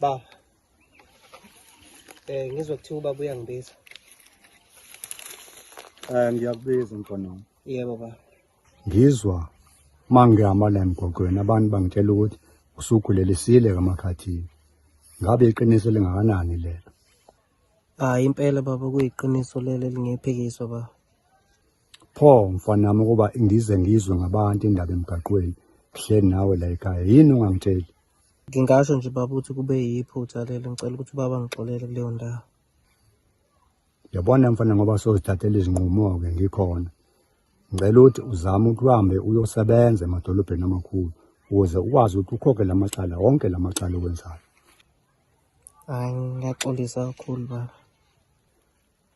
Ba. Ngizwa kuthiwa ubaba uyangibiza. Ngiyakubiza mfana. Yebo ba. Ngizwa mangihamba la emgwaqweni abantu bangitshela ukuthi usukhulelisile kamakhathini. Ngabe iqiniso lingakanani lelo? Hayi impela baba kuyiqiniso lelo lingephikiswa ba. Pho mfana wami ukuba ngize ngizwe ngabantu indaba emgaqweni kuhleli nawe la ekhaya yini ungangitsheli? Ngingasho nje baba ukuthi kube yiphutha lelo ngicela ukuthi ubaba ngixolele kuleyo ndawo. Yabona mfana ngoba sozithathela izinqumo-ke ngikhona. Ngicela ukuthi uzame ukuthi uhambe uyosebenza emadolobheni amakhulu ukuze ukwazi ukuthi ukhokhe lamacala wonke lamacala okwenzayo. Hayi ngiyaxolisa kakhulu baba.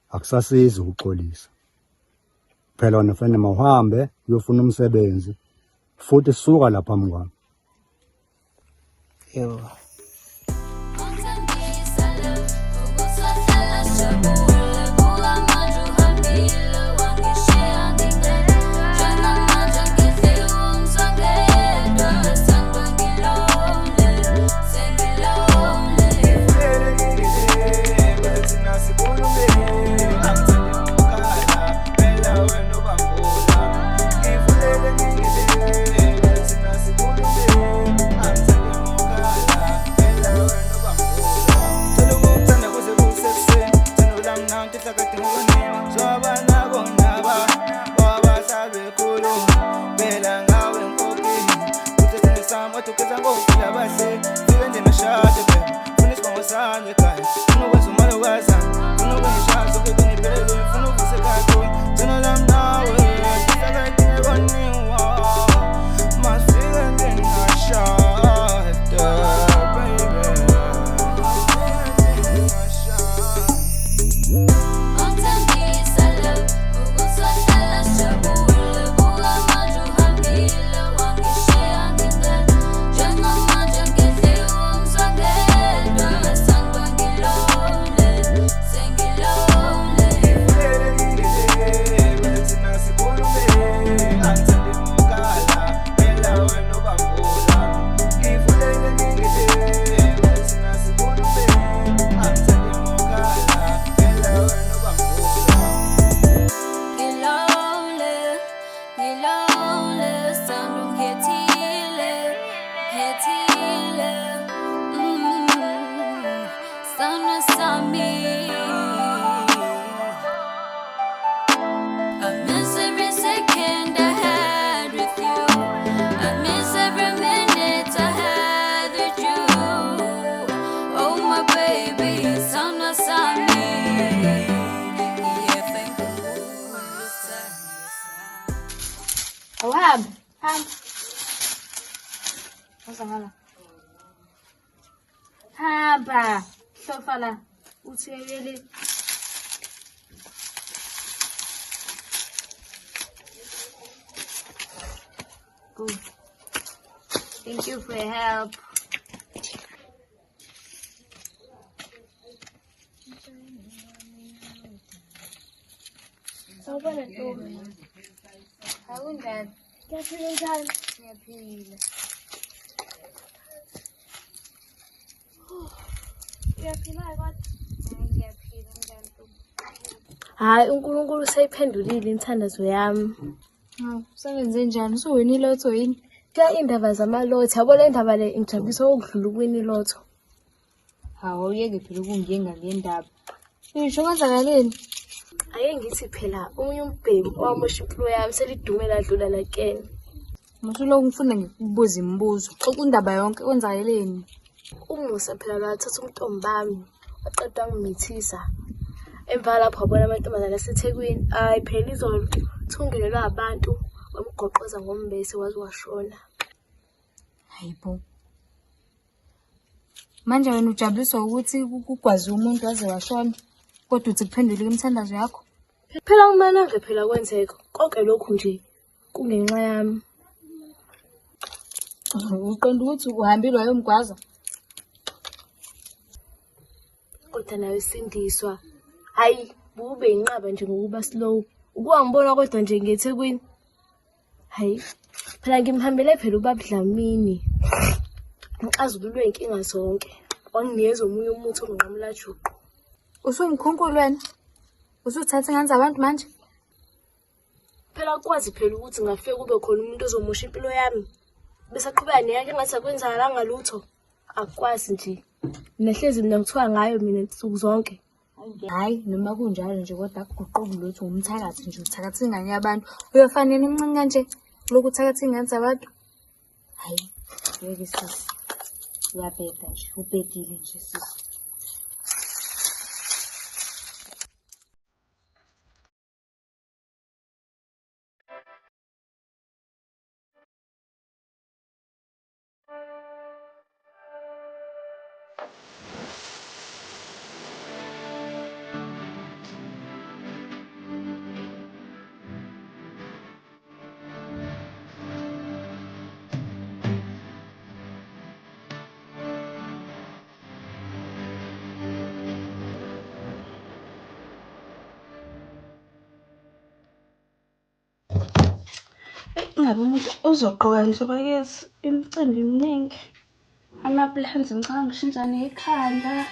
Akusasizi ukuxolisa. Phela wena mfana mawuhambe uyofuna umsebenzi futhi suka lapha phambi kwami. Yebo. Hamba, sofa la. Uthiyele. Good. Thank you for your help. Sawubona Ntombi. Awunjani? Ngiyaphila njani? Ngiyaphila. Ngiyaphila kodwa. Ngiyaphila njani Ntombi? Hayi uNkulunkulu useyiphendulile inthandazo yami. Hawu, usebenze njani? Usuwini ilotho yini? Kuya indaba zamalotho. Yabo le ndaba le ingijabulisa ukudlula ukwini ilotho. Hawu uyeke phela ukungiyenga le ndaba. Ngisho kwenzakaleni? Ake ngithi phela omunye umbheki owamosha impilo yami selidumela adlula lakeni. Masulo ngifuna ngikubuza imibuzo. Xoxa indaba yonke kwenzakaleni? Umusa phela lwathatha umntombi bami waqeda ngimithisa. Emva lapho wabona amantombazana aseThekwini. Hayi phela izolo thungelelwa abantu wamgoqoza ngombese wazi washona. Hayibo. Manje wena ujabuliswa ukuthi kugwazi umuntu waze washona kodwa uthi kuphendulike imithandazo yakho? Phela umananga phela kwenzeka konke lokhu nje kungenxa yami. Uqonda ukuthi uhambile wayomgwaza? Kodwa nawe sindiswa. Hayi bube inqaba nje ngokuba slow. Ukuwangibona kodwa nje ngeThekwini. Hayi phela ngimhambele phela ubaba Dlamini. Ngixazululwe inkinga zonke. wanginikeza omunye umuthi onginqamula juqu. Usungikhunkulu wena? Usuthatha ingane zabantu manje? Phela akwazi phela ukuthi ngafike kube khona umuntu ozomosha impilo yami. Bese aqhubeka neyakhe engathi akwenzakalanga lutho. Akwazi nje. Nehlezi mina ngithiwa ngayo mina insuku zonke. Hayi, noma kunjalo nje kodwa akuguquki lutho umthakathi nje uthakatha ingane yabantu. Uyofanele imncane kanje lokhu uthakatha ingane zabantu. Hayi, yeke sisi. Uyabheda nje, ubhedile nje sisi. Ngabe umuntu uzogqoka njengoba yezi imicimbi eminingi. Ama-plans ngicabanga ngishintsha nekhanda.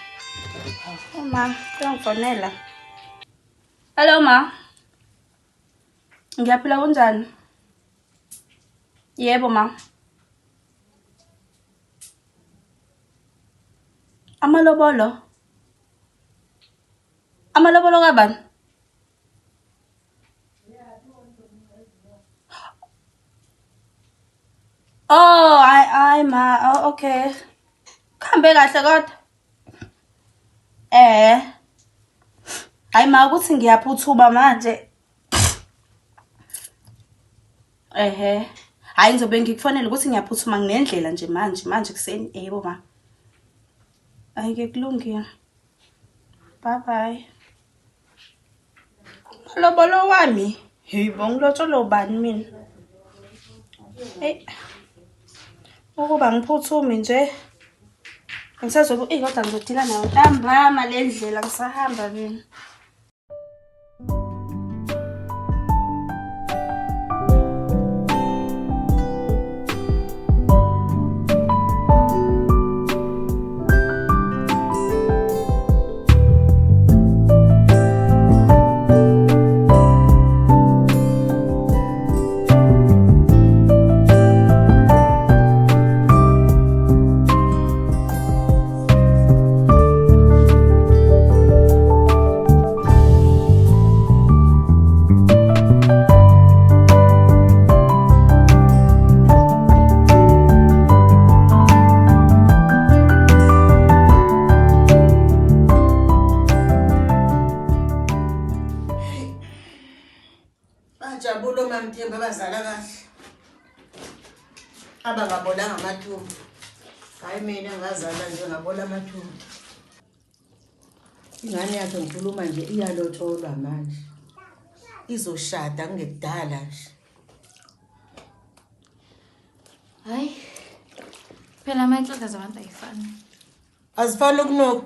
Uma uyangifonela. Hello ma. Ngiyaphila kunjani? Yebo ma. Amalobolo. Amalobolo kabani? Oh, ay ma, oh, okay. Kuhambe kahle kodwa. Hayi ma ukuthi ngiyaphuthuma manje. Hayi ngizobe ngikufonela ukuthi ngiyaphuthuma nginendlela nje manje kuseni. Yebo ma. Ayike kulungile. Bye bye. Lobolo wami. Yibo ngilotsholo ubani mina? Hey. Ukuba ngiphuthumi nje. Ngisazobe kodwa ngizodila nayo ntambama le ndlela ngisahamba mina. Jabulo mamthemba abazala kahle. Abangabolanga amathumbu. Hayi mina ngazala nje ngabola amathumbu. Ingane yakhe ngikhuluma nje iyalotholwa manje. Izoshada kungekudala nje. Hayi. Phela amanhloka zabantu ayifani. Azifani ukunoku.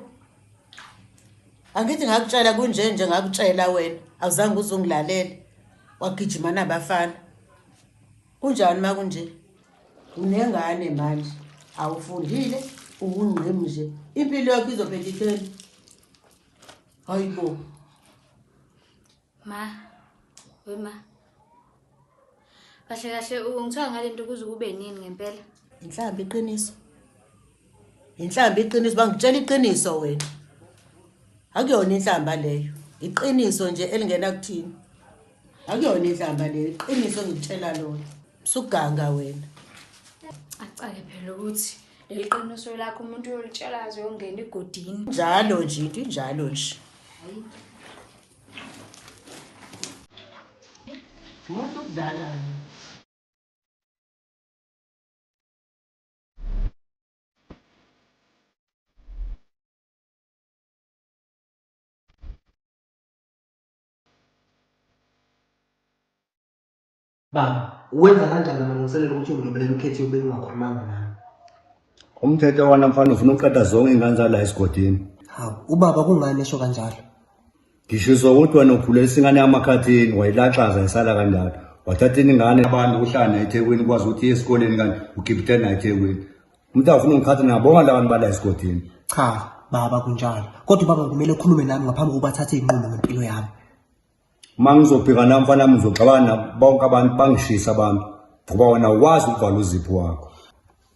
Angithi ngakutshela kunje nje ngakutshela wena. Awuzange uzongilalela. Wagijima nabafana. Kunjani makunje? Unengane manje. Awufundile, ungqimi nje. Impilo yakho izophetha itheni. Hayibo. Ma, wema. Kahle ungithiwa ngalento kuze kube nini ngempela? Inhlambi iqiniso. Inhlambi iqiniso bangitshela iqiniso wena. Akuyona inhlamba leyo. Iqiniso nje elingena kuthini. Akuyona inhlamba leyo. Iqiniso ngitshela lona. Suganga wena. Acake phela ukuthi leliqiniso lakho umuntu uyolitshela aze uyongena igodini. Njalo nje into njalo nje. Hayi. Umuntu kudala. Baba, wenza kanjani amalungiselelo ukuthi ungilobelela ukhethe ube ungakhulumanga nami? Umthetho wanamfana ufuna uqeda zonke ingane zala esigodini. Hawu, ubaba kungani esho kanjalo? Ngishiso ukuthi wena ukhulisa ingane yamakhathini wayilaxaza isala kanjalo. Wathatha ingane abantu uhlala nayo eThekwini kwazi ukuthi esikoleni kanti ugibithe nayo eThekwini. Umuntu afuna ungikhatha nabonga labantu bala esigodini. Cha, baba kunjalo. Kodwa baba kumele ukhulume nami ngaphambi kokuba athathe iy'nqumo ngempilo yami. Uma ngizobheka nami mfana wami ngizogxabana bonke abantu bangishisa abantu ngoba wena wazi ukuvala uzipho wakho.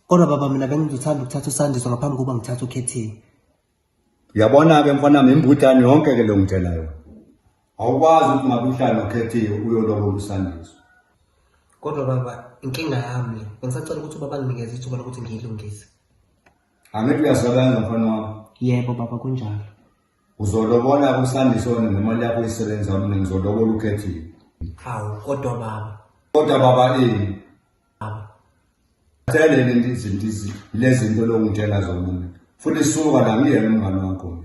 Kodwa baba mina bengizothanda ukuthatha uSandiso ngaphambi kokuba ngithathe uKhethiwe. Uyabona-ke mfana wami imbutane yonke-ke lo ngitshela yona. Awukwazi ukuthi ngabe uhlale noKhethiwe uyolobola uSandiso. Kodwa baba inkinga yami le. Bengisacela ukuthi ubaba nginikeze ithuba lokuthi ngiyilungise. Angithi uyasebenza mfana wami. Yebo baba kunjalo. Uzolobola uSandiso nemali yakho isebenza mina ngizolobola uKhethiwe. Hawu kodwa baba. Kodwa baba ini? Baba. Tshele lezi zinto lokungitshela zona mina. Futhi suka la ngiyena umngane wakho.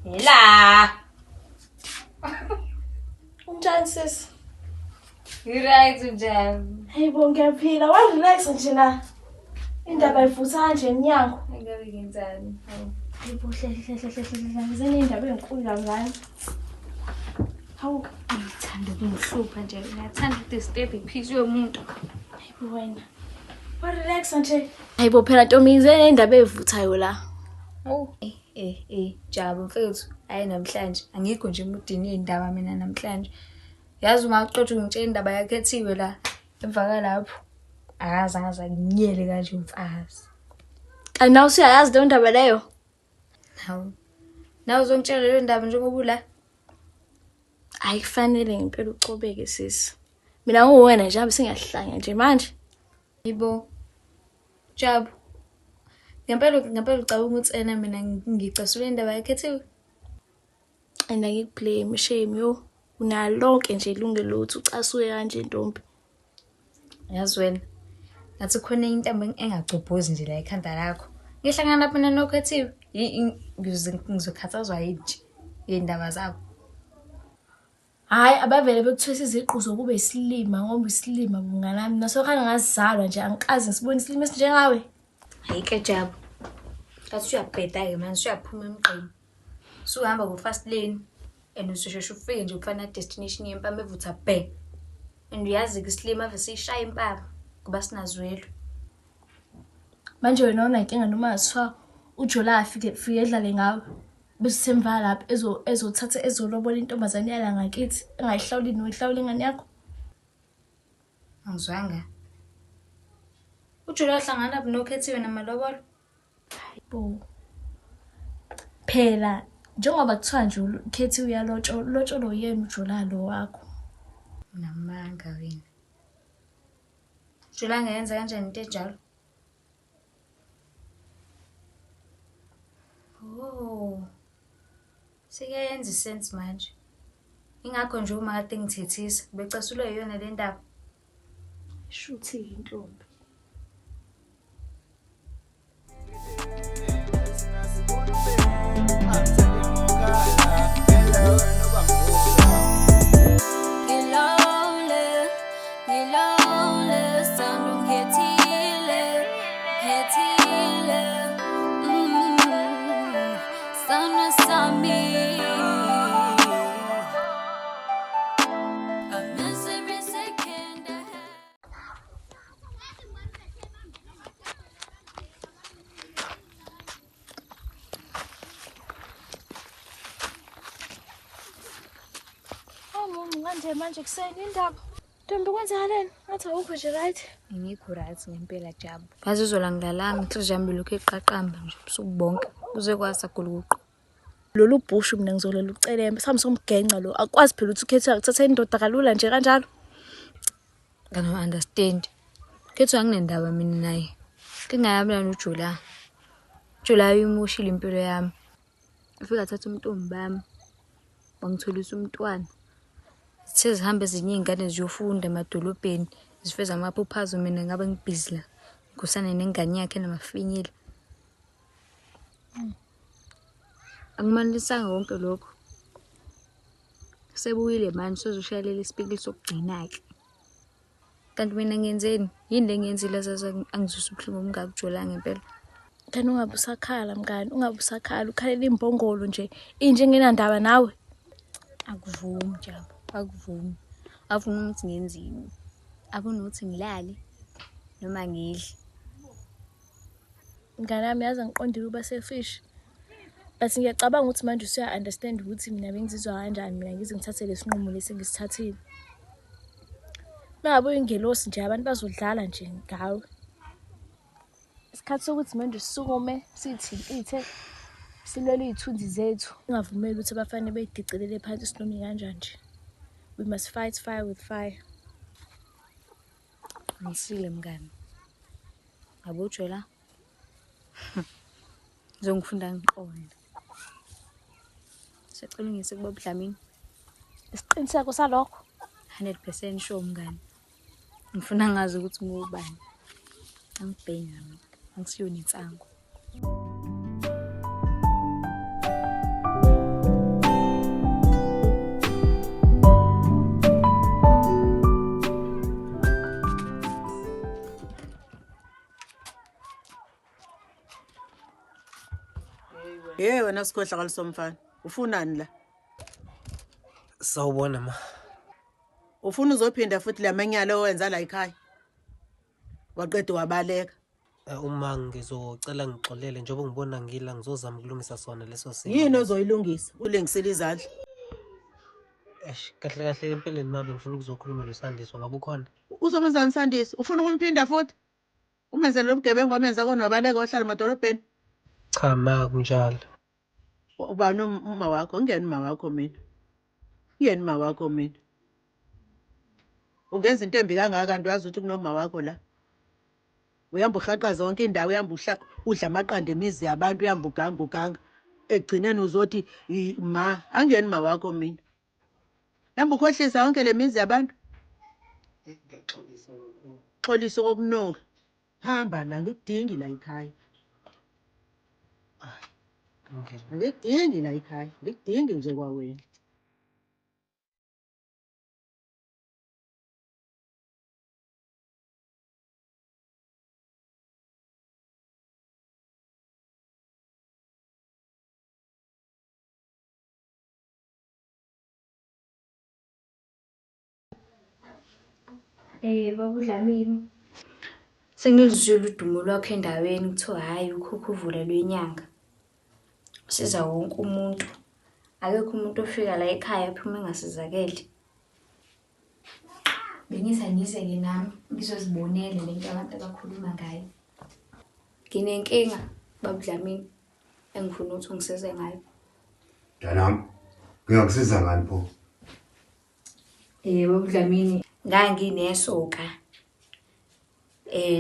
Hela. Unjani sis? Right njani? Hey bo ngiyaphila. Wa relax nje na. Indaba ivusa nje eminyango. Ngabe ngenzani? Hey bo hle. Ngizene indaba enkulu kangaka. Hawu Ngithanda ukungihlupha nje. Ngiyathanda ukudisturb iphisi yomuntu. hey bo wena. Wa relax nje. Hayi bo phela Ntombi ngizene indaba evuthayo la. Oh, Jabu mfethu. Hayi namhlanje angikho nje emudini yendaba mina namhlanje. Yazi uma uqoqa ngitshela indaba yaKhethiwe la emva lapho. Akaza nginyele kanje umfazi. Kanti nawe uyayazi le ndaba leyo? Hawu. Nawe uzongitshela le ndaba njengoba ula. Ayikufanele ngempela ucobeke sisi. Mina nguwena nje abe singahlanya nje manje. Yibo. Jabu. Ngempela ucabanga ukuthi ena mina ngicasule indaba yaKhethiwe. Ena ngikublame shame yo. Unalonke nje ilungelo ukuthi ucasuke kanje Ntombi. Yazi wena. Ngathi khona intambo engagcobhozi nje la ekhanda lakho. Ngihlangana lapha noKhethiwe. Ngizokhathazwa yini indaba zakho. Hayi abavele bekuthwesa iziqu zokube isilima ngoba isilima bunganami nasokhana ngazizalwa nje angikazi ngisibona isilima esinjengawe. Hayi ke Jabu. Kathi uyabheda ke manje uyaphuma emgqeni. Suhamba ku fast lane and ususheshe ufike nje ukufana destination yempama evutha bhe. And uyazi ke isilima ave sishaya impama kuba sinazwelo. Manje wena unayinkinga noma asithiwa uJola afike edlale ngawe. Bese semva lapha ezothatha ezolobola intombazane yala ngakithi engayihlawuli noyihlawula ingane yakho. Angizwanga. uJola hlangana noKhethiwe namalobolo. Hayibo. Phela njengoba kuthiwa nje uKhethiwe uyalotsholo yena uJola lo wakho. Namanga wena. uJola ngenza kanjani into enjalo? Oh. Sikeyenza isense manje. Ingakho nje uma kade ngithethisa becasulwe yona le ndaba. Shuthi intombi. Manje kuseni indaba. Ntombi kwenzakaleni? Ngathi awukho nje right. Ngikho right ngempela Jabu. Ngazizwa ngilalanga inhliziyo yami lokho eqaqamba nje ubusuku bonke. Kuze kwasaguluqo. Lolu bhushu mina ngizolela ucelembe. Sami somgenca lo. Akwazi phela ukuthi uKhethiwe akuthatha indoda kalula nje kanjalo. Ngano understand. Kethu anginendaba mina naye. Ngingayami la noJola. uJola uyimoshile impilo yami. Ufika thatha umntombi bami. Wangitholisa umntwana. Sizihambe ezinye izingane ziyofunda emadolobheni. Zifeza amaphuphazo mina ngabe ngibhizi la. Kusane nengane yakhe namafinyila. Akumanisanga konke lokho. Sebuyile manje sezoshayelela isipikili sokugcina-ke. Kanti mina ngenzeni? Yini le ngiyenzile zaze angizwisa ubuhlungu obungaka uJola ngempela? Kanti ungabe usakhala mngani, ungabe usakhala. Ukhalela imbongolo nje. Inje engenandaba nawe. Akuvumi Jabu, akuvumi. Afuna ukuthi ngenzini? Afuna ukuthi ngilale noma ngidle. Mngani wami yazi angiqondile ukuba selfish. But ngiyacabanga ukuthi manje usuya-understand ukuthi mina bengizizwa kanjani mina ngize ngithathe lesi nqumo lesi ngisithathile. Mangabe uyingelosi nje abantu bazodlala nje ngawe. Isikhathi sokuthi manje sisukume siyithintithe silwele iy'thunzi zethu. Ungavumeli ukuthi abafane beyidicelele phansi sinome kanjani nje. We must fight fire with fire. Ngisile mngani. Yabo Jola. Ngizongifunda ngiqonde. Sicela ngise kuba Dlamini. Isiqiniseko salokho. 100% sure mngani. Ngifuna ngazi ukuthi ngubani. Angibheki nami. Angisiyona insango. Wena sikhohlakala somfana. Ufunani la? Sawubona ma. Ufuna uzophinda futhi lamanyala owenza la ekhaya? Waqeda wabaleka. Uma ngizocela ngixolele njengoba ngibona ngila ngizozama ukulungisa sona leso simo. Yini ozoyilungisa? Ulengisile izandla. Kahle kahle empeleni mami ngifuna ukuzokhuluma noSandiso ngabe ukhona. Uzomenzani Sandisi? Ufuna ukumphinda futhi? Umenzele lobugebengu wamenza kona wabaleka wahlala emadolobheni? Cha ma kunjalo. Ubani uma wakho? Ngiyeni uma wakho mina. Ngiyeni uma wakho mina. Ungenza into embi kangaka kanti wazi ukuthi kunoma wakho la. Uyamba uhaqa zonke indawo uyamba udla amaqanda emizi yabantu uyamba uganga. Egcineni uzothi ma angiyeni ma wakho mina. Yamba ukhohlisa yonke lemizi yabantu. Xolisa kokunola. Hamba la ngikudingi la ekhaya. Ngikudingi la ekhaya. Ngikudingi nje kwawena. Baba Dlamini. Sengilizwile udumo lwakho endaweni kuthiwa hayi ukhukhuvula lwenyanga. Siza wonke umuntu. Akekho umuntu ofika la ekhaya phuma engasizakeli. Bengithi ngize-ke nami ngizozibonela lento abantu abakhuluma ngayo. Nginenkinga Baba Dlamini engifuna ukuthi ungisize ngayo. Mntanami, ngingakusiza ngani pho? Baba Dlamini nganginesoka.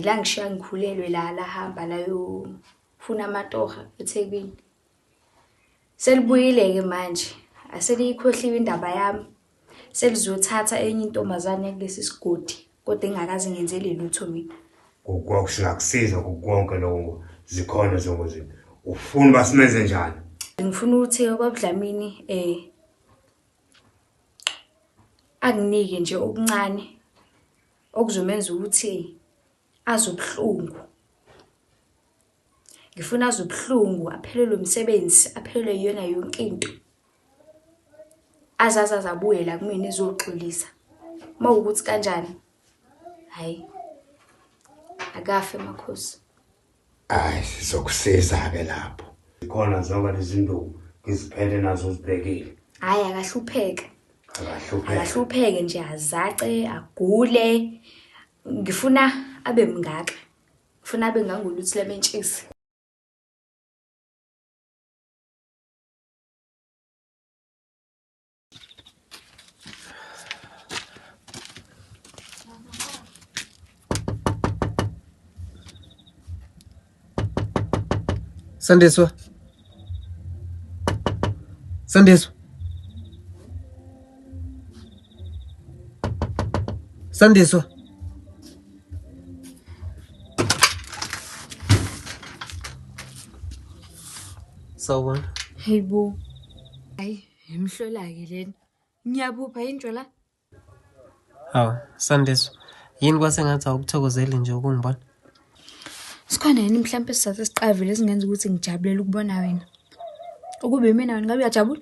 La ngishiya ngikhulelwe la hamba layo funa amatoha eThekwini. Selibuyile-ke manje. Aseliyikhohliwe indaba yami. Selizothatha enye intombazane kulesi sigodi kodwa engakaze ngenzele lutho mina. Ngokwakho singakusiza konke lokho zikhona zonke izinto. Ufuna basimenze njani? Ngifuna ukuthi Baba Dlamini anginike nje okuncane okuzomenza ukuthi azobuhlungu. Ngifuna azobuhlungu aphelelwe umsebenzi, aphelelwe yona yonke into. Azaza abuye la kumina ezoxolisa. Mawukuthi kanjani? Hayi. Akafe makhosi. Hayi, sizokusiza ke lapho. Zikhona zonke lezi zinto ngiziphethe nazo uzibhekile. Hayi akahlupheke. Akahlupheke nje azace, agule. Ngifuna abe mngaka. Ngifuna abe ngangoluthi lementshisi. Sandiso. Sandiso. Sandiso. Sawubona. Hey bo. Hayi, imhlola-ke lena. Ngiyabupha yinjwa la. Hawu, Sandeso. Yini kwasengathi awukuthokozeli nje ukungibona? Sikhona yini mhlawumbe isizathu esiqavile esingenza ukuthi ngijabulele ukubona wena? Ukube mina wena ngabe uyajabula?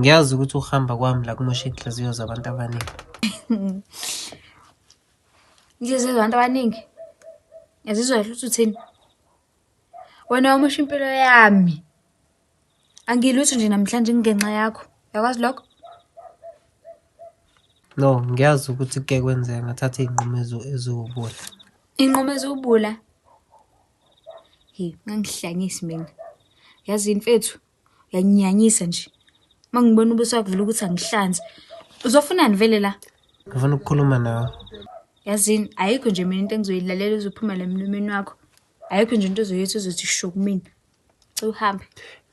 Ngiyazi ukuthi ukuhamba kwami la kumosha inhliziyo zabantu abaningi. Inhliziyo zabantu abaningi. Yazizwa kahle ukuthi uthini? Wena wamosha impilo yami. Angilutho nje namhlanje ngenxa yakho. Uyakwazi lokho? No, ngiyazi ukuthi kuke kwenzeka ngathatha iy'nqumo eziwubuhle. Inqumo ezobula. Hey, ngangihlanyisi mina. Yazi mfethu, uyanginyanyisa nje. Mangibona ubuso wakuvula ukuthi angihlanze. Uzofunani vele la? Ngifuna ukukhuluma nawe. Yazini, ayikho nje mina into engizoyilalela uzophuma la emlomeni wakho. Ayikho nje into ozoyithi uzothi sho kumina. Uhambe.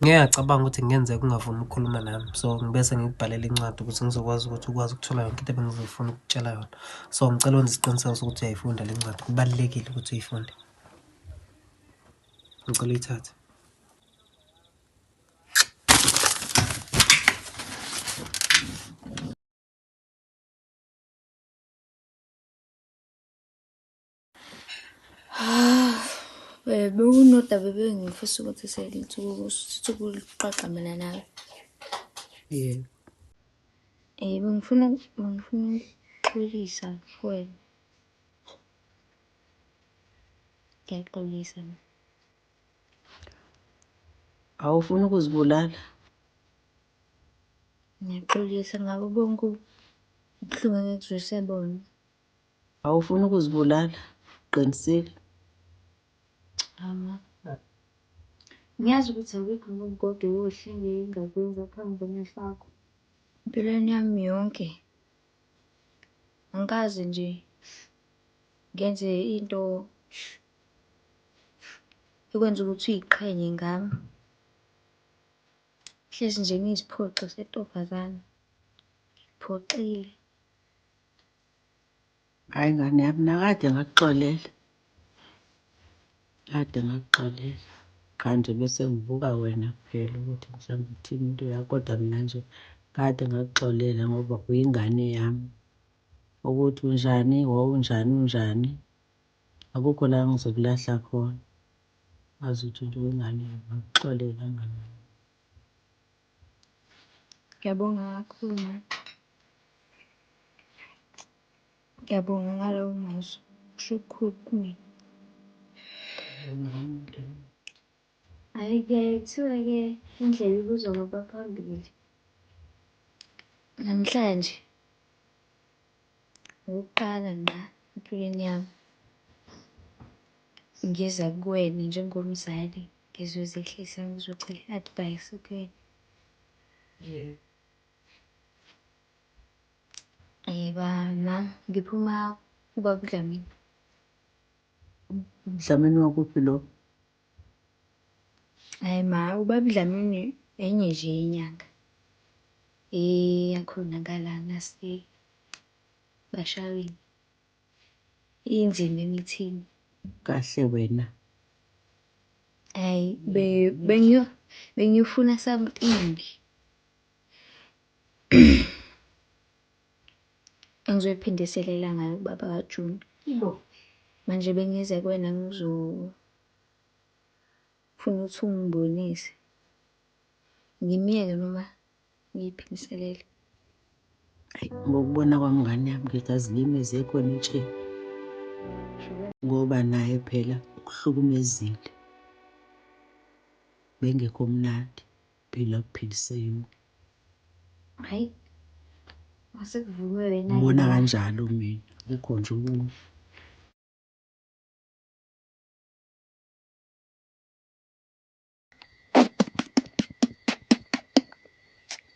Ngiyacabanga ukuthi kungenzeka ungafuni ukukhuluma nami. So ngibese ngikubhalela incwadi ukuthi ngizokwazi ukuthi ukwazi ukuthola yonke into ebengizofuna ukutshela yona. So ngicela wenze isiqiniseko sokuthi uyayifunda le ncwadi. Kubalulekile ukuthi uyifunde. Ngicela uyithathe. Bekunodaba bengifisa ukuthi sithi ukuxoxa mina nawe. Yebo. Bengifuna ukuxolisa kuwena. Ngiyaxolisa. Awufuni ukuzibulala? Ngiyaxolisa ngabo bonke ubuhlungu engikuzwise bona. Awufuni ukuzibulala? Qinisile? Ngiyazi ukuthi awikho ngokukodwa okuhle engingakwenza phambi kwamehlo akho. Empilweni yami yonke. Angikaze nje ngenze into ekwenza ukuthi uyiqhenye ngami. Hlezi nje ngiyisiphoqi sentombazane. Ngiphoxile. Hhayi ngane yami, nakade ngakuxolela. Kade ngakuxolela. Qha nje bese ngibuka wena kuphela ukuthi mhlawumbe uthini into yakho. Kodwa mina nje kade ngakuxolela ngoba uyingane yami. Ukuthi unjani, wawunjani, unjani. Akukho la engizokulahla khona. Ngazi ukuthi nje uyingane yami, ngakuxolela ngane yami. Ngiyabonga kakhulu ma. Ngiyabonga ngalowo muzwa. Kusho okukhulu kumina. Hhayi-ke kuthiwa-ke indlela ibuzwa kwabaphambili. Namhlanje okokuqala ngqa empilweni yami ngiza kuwena njengomzali ngizozehlisa ngizocela i-advice kuwena. Bana ngiphuma ubaba uDlamini. Dlamini wakuphi lo? Hhayi ma, ubaba uDlamini enye nje yenyanga. Yakhona ngalana Bashawini. Inzima emithini. Kahle wena. Hhayi bengiyofuna something engizoyiphindiselela ngayo ubaba kaJuni. Manje bengize kuwena ngizofuna ukuthi ungibonise. Ngimyeke noma ngiyiphindiselele. Hhayi, ngokubona kwami ngane yami ngingaziyimeza ekhona intsheni. Ngoba naye phela ukuhlukumezile. Bengekho mnandi. Phila kuphilise yonke. Hhayi, mase kuvume wena. Ngibona kanjalo mina. Akukho nje okunye.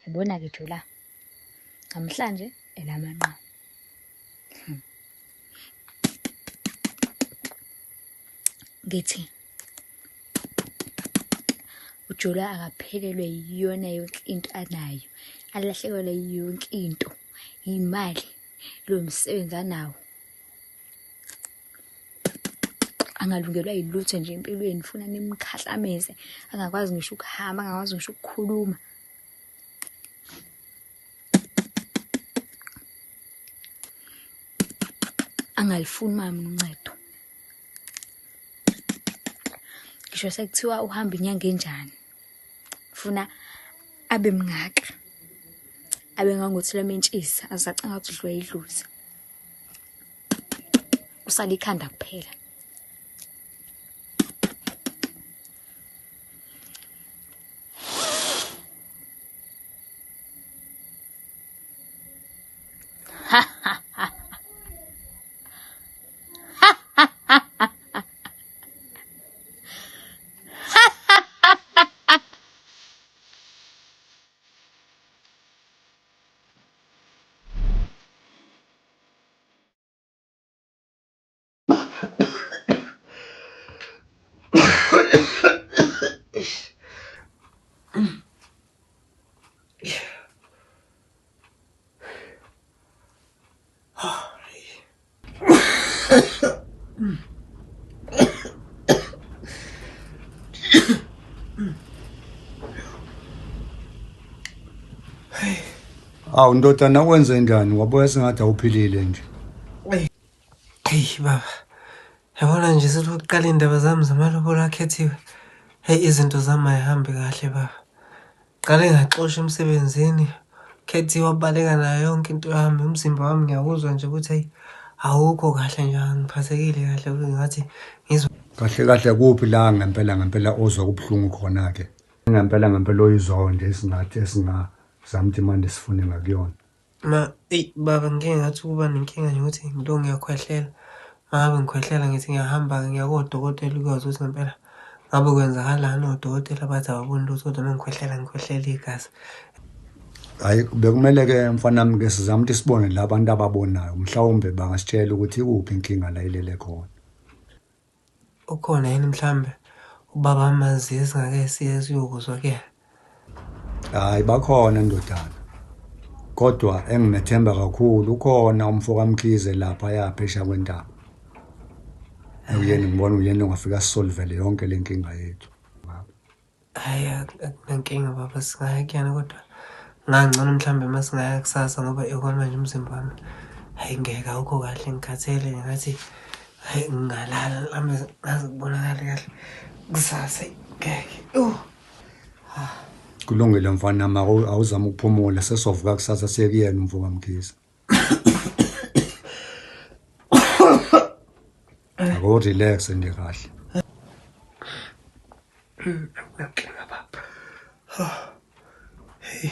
Yabona-ke Jula, namhlanje elamanqa. Ngithi uJula akaphelelwe yiyona yonke into anayo. Alahlekelwe yonke into. Imali, lo msebenzi anawo. angalungelwa yilutho nje empilweni, funa nimkhahlameze, angakwazi ngisho ukuhamba, angakwazi ngisho ukukhuluma. Angalifuni mama uncedo. Ngisho sekuthiwa uhamba inyanga enjani, funa abe mngaka, abe ngangothela mentshisi, azacanga ukuthi udliwa yidlozi, usale ikhanda kuphela. Awu ndodana wenze njani? Wabuya sengathi awuphilile nje. Hey baba, yabona nje sithi ukuqala indaba zami zamalobolo akhethiwe. Hey, izinto zami ayihambi kahle baba. Qale ngaxosha emsebenzini, khethiwe wabaleka nayo yonke into yami, umzimba wami ngiyakuzwa nje ukuthi hey awukho kahle nje, angiphathekile kahle ngathi ngizwa Kahle kuphi la ngempela ozwa kubuhlungu khona ke? Ngempela oyizwayo nje esingathi esingazamthi manje sifune ngakuyona. Baba ngike ngathi kuba nenkinga nje ukuthi ngilo ngiyakhwehlela. Ngabe ngikhwehlela ngithi ngiyahamba ngiya kodokotela ukwazi ukuthi ngempela ngabe kwenzakalani. Odokotela bathi ababoni lutho kodwa ngikhwehlela igazi. Hayi bekumele ke mfana wami ke sizame ukuthi sibone la bantu ababonayo, mhlawumbe bangasitshela ukuthi ikuphi inkinga la ilele khona. Ukhona yini mhlambe ubaba amazi esingake siye siyokuzwa ke? Hayi bakhona ndodana. Kodwa enginethemba kakhulu ukhona umfoka Mkhize lapha yaphesha kwentaba. Uyena ngibona uyena ongafika sisolvele yonke lenkinga yethu. Hayi akunankinga baba, singaya kuyena kodwa ngangcono mhlambe masingaya kusasa ngoba manje umzimba wami hayi ngeke awukho kahle, ngikhathele ngathi hayi ngingalala mhlambe ngaze kubonakale kahle kusasa ngeke. Kulungile mfana wami, awuzama ukuphumula, sesovuka kusasa sekuyena umfoka Mkhize. Ako relax nje kahle. Akunankinga baba. Hey.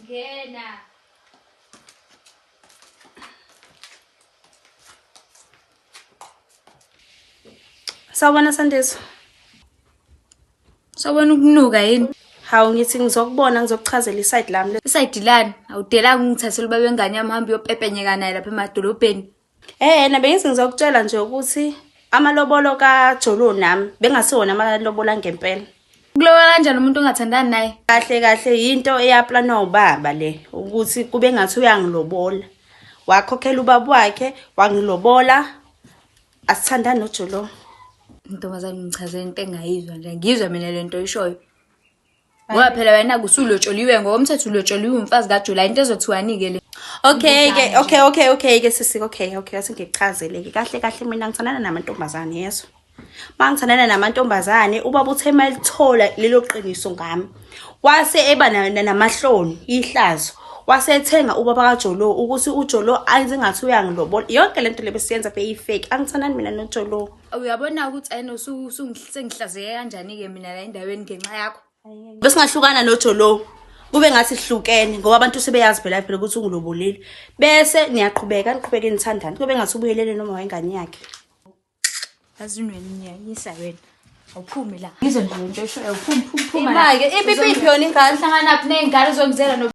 Ngena. Sawubona Sandezo. Sawubona ukunuka yini? Hawu ngithi ngizokubona ngizokuchazela iside lami. Iside lani? Awudelanga ungithathele ubaba wengane yami hambe uyopepenyeka naye lapha emadolobheni. Na bengithi ngizokutshela nje ukuthi amalobolo kaJolo nami bengasiwona amalobolo ngempela. Kulowa kanjani umuntu ongathandani naye? Kahle yinto eyaplanwa ubaba le ukuthi kube ngathi uyangilobola. Wakhokhela ubaba wakhe wangilobola. Asithandani noJolo. Ntombazane ngichazela into engayizwa nje. Ngizwa mina lento oyishoyo. Ngoba phela wena kusulotsholiwe ngokomthetho ulotsholiwe umfazi kaJula, into ezothiwani ke le. Okay ke sisi, okay asengikuchazele ke kahle mina ngithandana namantombazane yeso. Mangithandana namantombazane ubaba uthe malithola lelo qiniso ngami. Wase eba namahloni ihlazo. Wasethenga ubaba kaJolo ukuthi uJolo ayenze ngathi uyangilobola. Yonke lento lebesiyenza beyifake. Angithandani mina noJolo. Uyabona ukuthi ayino sengihlazeke kanjani ke mina la endaweni ngenxa yakho. Bese ngahlukana noJolo. Kube ngathi sihlukene ngoba abantu sebeyazi phela ukuthi ungilobolile. Bese niqhubeke nithandana. Kube ngathi ubuyelele noma wengane yakhe. Azinweni niyanyisa wena. Awuphumi la. Ngizwe nje into oyishoyo, phuma. Imake iphi yona ingane Hlangana naphi nezingane uzongizela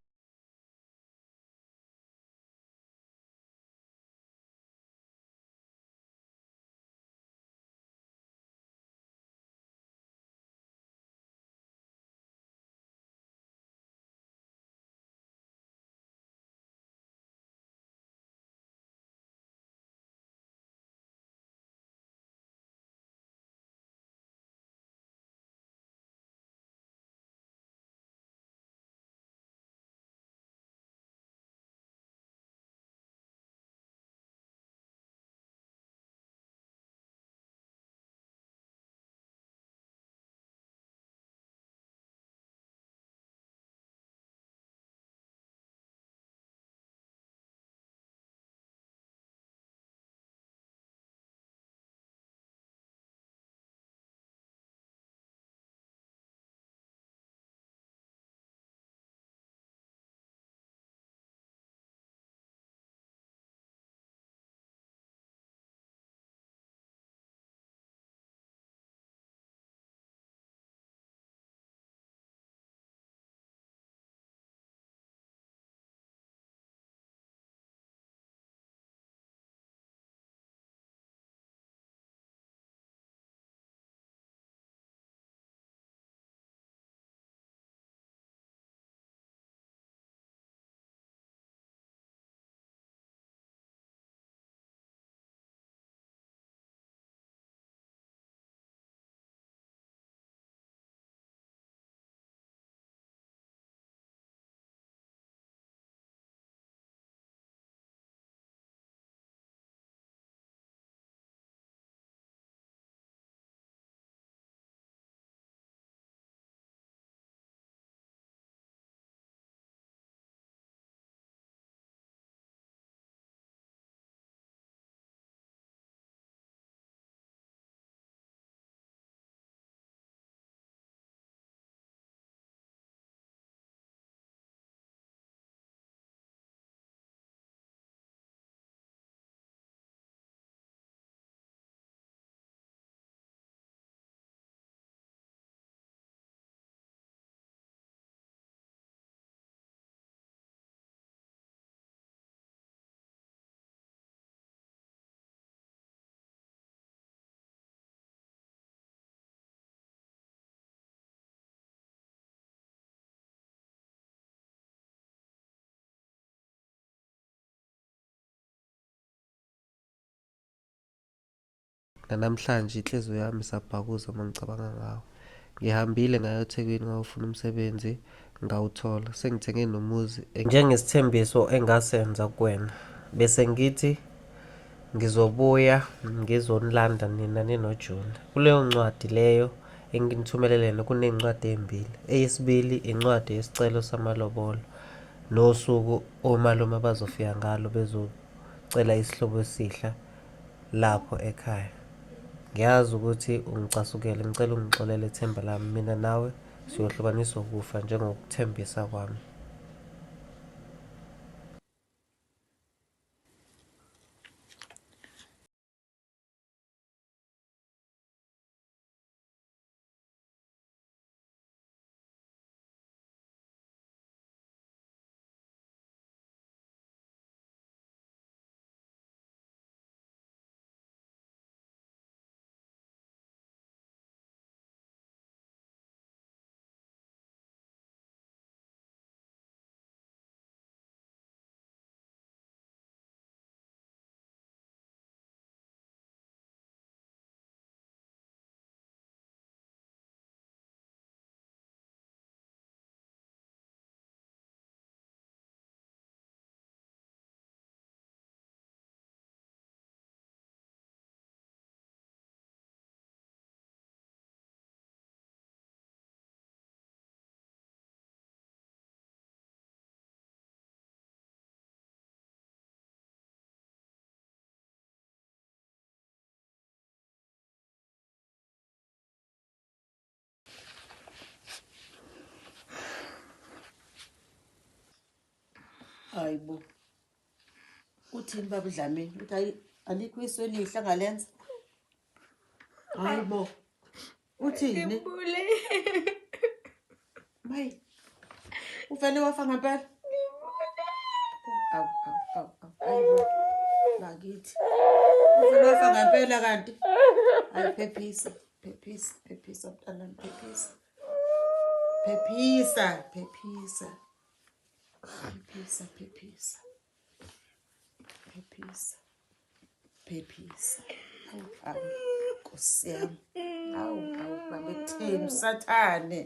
nanamhlanje inhliziyo yami isabhakuza uma ngicabanga ngawo. Ngihambile ngaya eThekwini ngawufuna umsebenzi ngawuthola, sengithenge nomuzi njengesithembiso engasenza kuwena. Bese ngithi ngizobuya ngizonilanda nina ninojuni. Kuleyo ncwadi leyo enginithumelele kuney'ncwadi ey'mbili. Eyesibili incwadi yesicelo samalobolo nosuku omalume abazofika ngalo bezocela isihlobo esihla lapho ekhaya. Ngiyazi ukuthi ungicasukele, ngicela ungixolele ithemba lami, mina nawe siyohlukaniswa ukufa njengokuthembisa kwami. Hayibo. Uthini baba Dlamini? Uthi alikho isu elihle ngalenza? Hayibo. Uthini? Mayi. Uvele wafa ngempela? Hayibo. Bakithi. Uvele wafa ngempela kanti? Hayi phephisa mntanami, phephisa. Awu, Nkosi yami. Awu, babetheni usathane.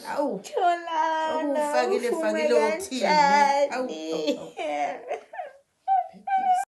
Awu, ukufakile uthini? Awu. Phephisa.